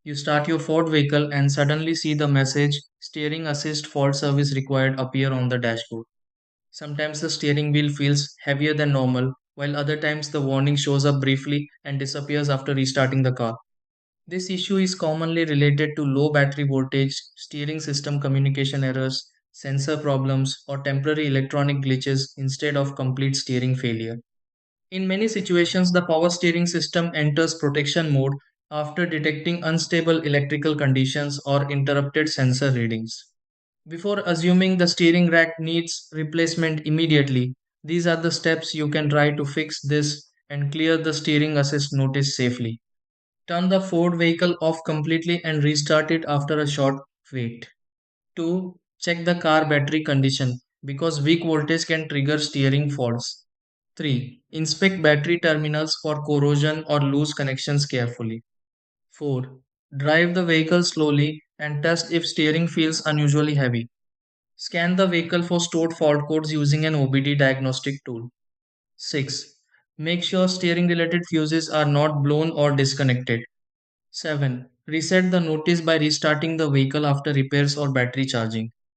You start your Ford vehicle and suddenly see the message steering assist fault service required appear on the dashboard. Sometimes the steering wheel feels heavier than normal, while other times the warning shows up briefly and disappears after restarting the car. This issue is commonly related to low battery voltage, steering system communication errors, sensor problems, or temporary electronic glitches instead of complete steering failure. In many situations, the power steering system enters protection mode after detecting unstable electrical conditions or interrupted sensor readings. Before assuming the steering rack needs replacement immediately, these are the steps you can try to fix this and clear the steering assist notice safely. Turn the Ford vehicle off completely and restart it after a short wait. 2. Check the car battery condition because weak voltage can trigger steering faults. 3. Inspect battery terminals for corrosion or loose connections carefully. 4. Drive the vehicle slowly and test if steering feels unusually heavy. Scan the vehicle for stored fault codes using an OBD diagnostic tool. 6. Make sure steering related fuses are not blown or disconnected. 7. Reset the notice by restarting the vehicle after repairs or battery charging.